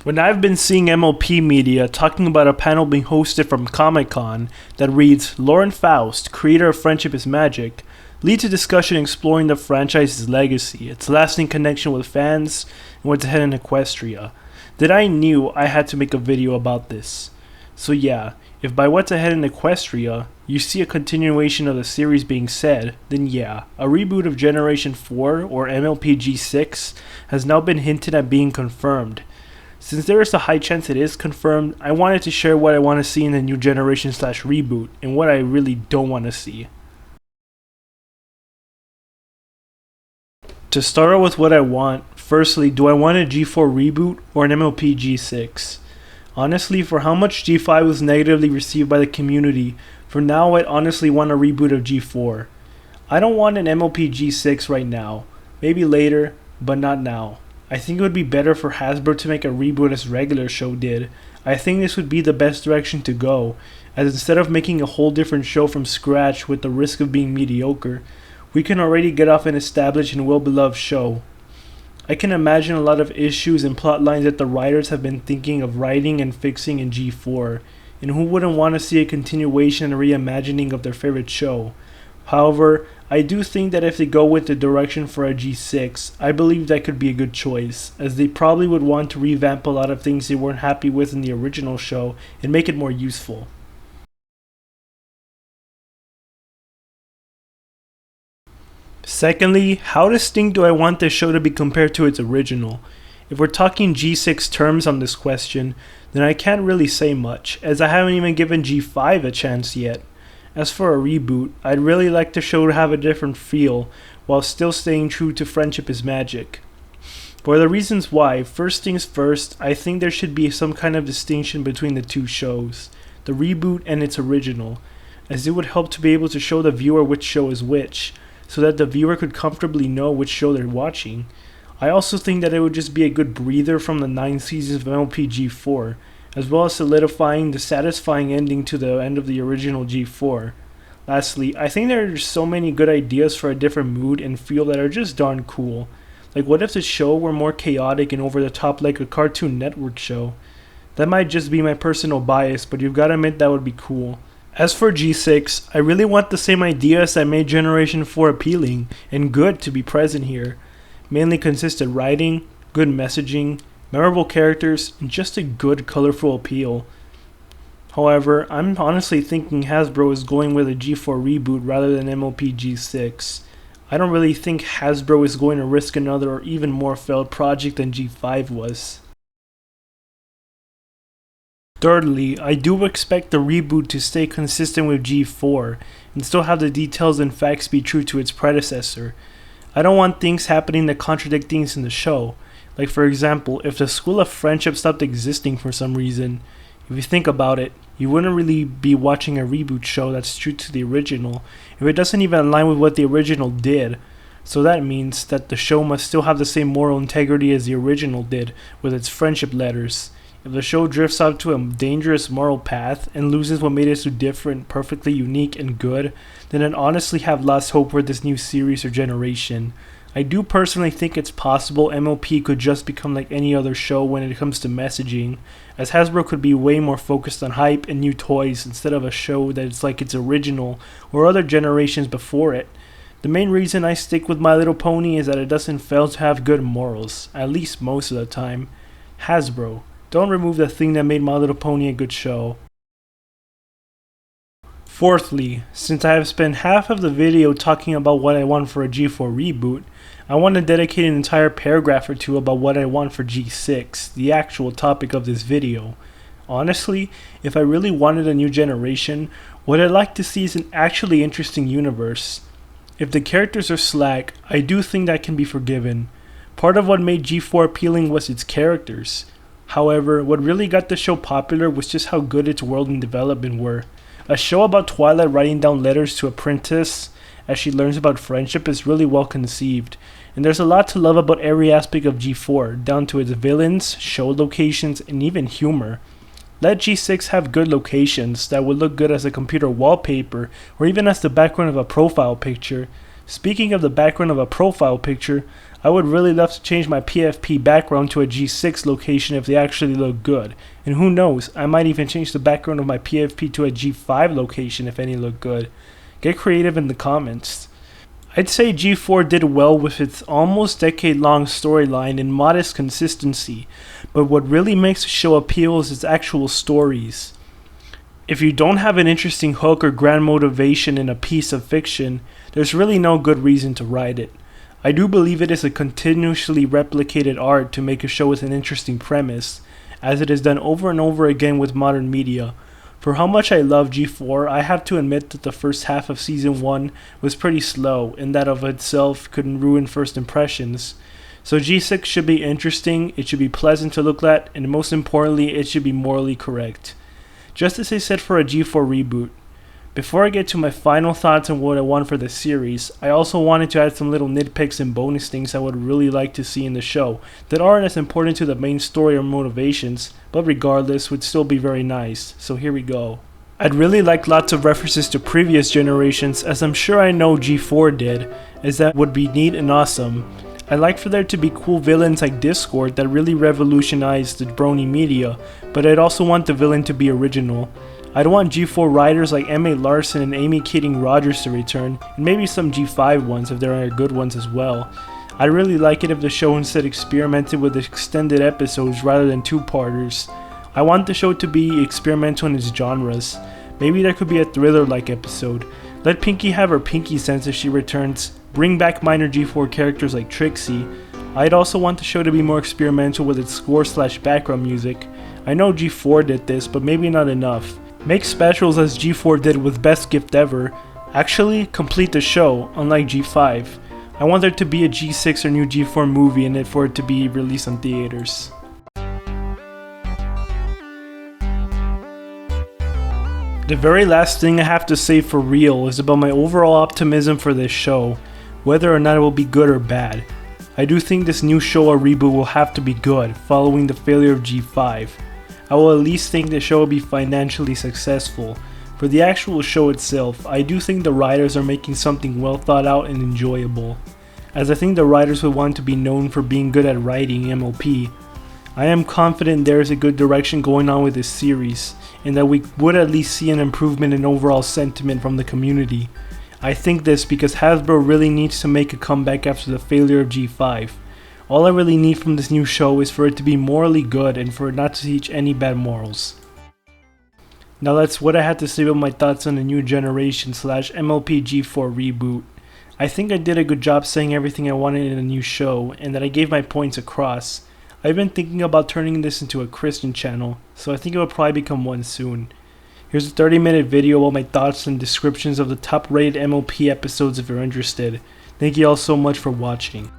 When I've been seeing MLP media talking about a panel being hosted from Comic-Con that reads, Lauren Faust, creator of Friendship is Magic, leads a discussion exploring the franchise's legacy, its lasting connection with fans, and what's ahead in Equestria, then I knew I had to make a video about this. So yeah, if by what's ahead in Equestria, you see a continuation of the series being said, then yeah, a reboot of Generation 4 or MLP G6 has now been hinted at being confirmed. Since there is a high chance it is confirmed, I wanted to share what I want to see in the new generation / reboot and what I really don't want to see. To start out with what I want, firstly, do I want a G4 reboot or an MLP G6? Honestly, for how much G5 was negatively received by the community, for now I'd honestly want a reboot of G4. I don't want an MLP G6 right now, maybe later, but not now. I think it would be better for Hasbro to make a reboot as regular show did. I think this would be the best direction to go, as instead of making a whole different show from scratch with the risk of being mediocre, we can already get off an established and well-beloved show. I can imagine a lot of issues and plot lines that the writers have been thinking of writing and fixing in G4, and who wouldn't want to see a continuation and reimagining of their favorite show. However, I do think that if they go with the direction for a G6, I believe that could be a good choice, as they probably would want to revamp a lot of things they weren't happy with in the original show and make it more useful. Secondly, how distinct do I want this show to be compared to its original? If we're talking G6 terms on this question, then I can't really say much, as I haven't even given G5 a chance yet. As for a reboot, I'd really like the show to have a different feel, while still staying true to Friendship is Magic. For the reasons why, first things first, I think there should be some kind of distinction between the two shows, the reboot and its original, as it would help to be able to show the viewer which show is which, so that the viewer could comfortably know which show they're watching. I also think that it would just be a good breather from the 9 seasons of MLP G4, as well as solidifying the satisfying ending to the end of the original G4. Lastly, I think there are so many good ideas for a different mood and feel that are just darn cool. Like, what if the show were more chaotic and over the top like a Cartoon Network show? That might just be my personal bias, but you've gotta admit that would be cool. As for G6, I really want the same ideas that made Generation 4 appealing and good to be present here. Mainly consistent writing, good messaging, memorable characters, and just a good colorful appeal. However, I'm honestly thinking Hasbro is going with a G4 reboot rather than MLP G6. I don't really think Hasbro is going to risk another or even more failed project than G5 was. Thirdly, I do expect the reboot to stay consistent with G4 and still have the details and facts be true to its predecessor. I don't want things happening that contradict things in the show. Like, for example, if the School of Friendship stopped existing for some reason, if you think about it, you wouldn't really be watching a reboot show that's true to the original if it doesn't even align with what the original did. So that means that the show must still have the same moral integrity as the original did with its friendship letters. If the show drifts off to a dangerous moral path and loses what made it so different, perfectly unique, and good, then I'd honestly have lost hope for this new series or generation. I do personally think it's possible MLP could just become like any other show when it comes to messaging, as Hasbro could be way more focused on hype and new toys instead of a show that's like its original or other generations before it. The main reason I stick with My Little Pony is that it doesn't fail to have good morals, at least most of the time. Hasbro, don't remove the thing that made My Little Pony a good show. Fourthly, since I have spent half of the video talking about what I want for a G4 reboot, I want to dedicate an entire paragraph or two about what I want for G6, the actual topic of this video. Honestly, if I really wanted a new generation, what I'd like to see is an actually interesting universe. If the characters are slack, I do think that can be forgiven. Part of what made G4 appealing was its characters. However, what really got the show popular was just how good its world and development were. A show about Twilight writing down letters to a princess as she learns about friendship is really well conceived, and there's a lot to love about every aspect of G4, down to its villains, show locations, and even humor. Let G6 have good locations that would look good as a computer wallpaper or even as the background of a profile picture. Speaking of the background of a profile picture, I would really love to change my PFP background to a G6 location if they actually look good. And who knows, I might even change the background of my PFP to a G5 location if any look good. Get creative in the comments. I'd say G4 did well with its almost decade-long storyline and modest consistency, but what really makes the show appeal is its actual stories. If you don't have an interesting hook or grand motivation in a piece of fiction, there's really no good reason to write it. I do believe it is a continuously replicated art to make a show with an interesting premise, as it is done over and over again with modern media. For how much I love G4, I have to admit that the first half of Season 1 was pretty slow, and that of itself couldn't ruin first impressions. So G6 should be interesting, it should be pleasant to look at, and most importantly, it should be morally correct. Just as I said for a G4 reboot. Before I get to my final thoughts on what I want for the series, I also wanted to add some little nitpicks and bonus things I would really like to see in the show that aren't as important to the main story or motivations, but regardless would still be very nice, so here we go. I'd really like lots of references to previous generations, as I'm sure I know G4 did, as that would be neat and awesome. I'd like for there to be cool villains like Discord that really revolutionized the brony media, but I'd also want the villain to be original. I'd want G4 writers like M.A. Larson and Amy Keating Rogers to return, and maybe some G5 ones if there are good ones as well. I'd really like it if the show instead experimented with extended episodes rather than two-parters. I want the show to be experimental in its genres. Maybe there could be a thriller-like episode. Let Pinky have her Pinky sense if she returns. Bring back minor G4 characters like Trixie. I'd also want the show to be more experimental with its score/background music. I know G4 did this, but maybe not enough. Make specials as G4 did with Best Gift Ever. Actually, complete the show, unlike G5. I want there to be a G6 or new G4 movie in it for it to be released on theaters. The very last thing I have to say for real is about my overall optimism for this show, whether or not it will be good or bad. I do think this new show or reboot will have to be good, following the failure of G5. I will at least think the show will be financially successful. For the actual show itself, I do think the writers are making something well thought out and enjoyable, as I think the writers would want to be known for being good at writing MLP. I am confident there is a good direction going on with this series, and that we would at least see an improvement in overall sentiment from the community. I think this because Hasbro really needs to make a comeback after the failure of G5. All I really need from this new show is for it to be morally good and for it not to teach any bad morals. Now that's what I had to say about my thoughts on the new generation / MLP G4 reboot. I think I did a good job saying everything I wanted in a new show and that I gave my points across. I've been thinking about turning this into a Christian channel, so I think it will probably become one soon. Here's a 30-minute video about my thoughts and descriptions of the top rated MLP episodes if you're interested. Thank you all so much for watching.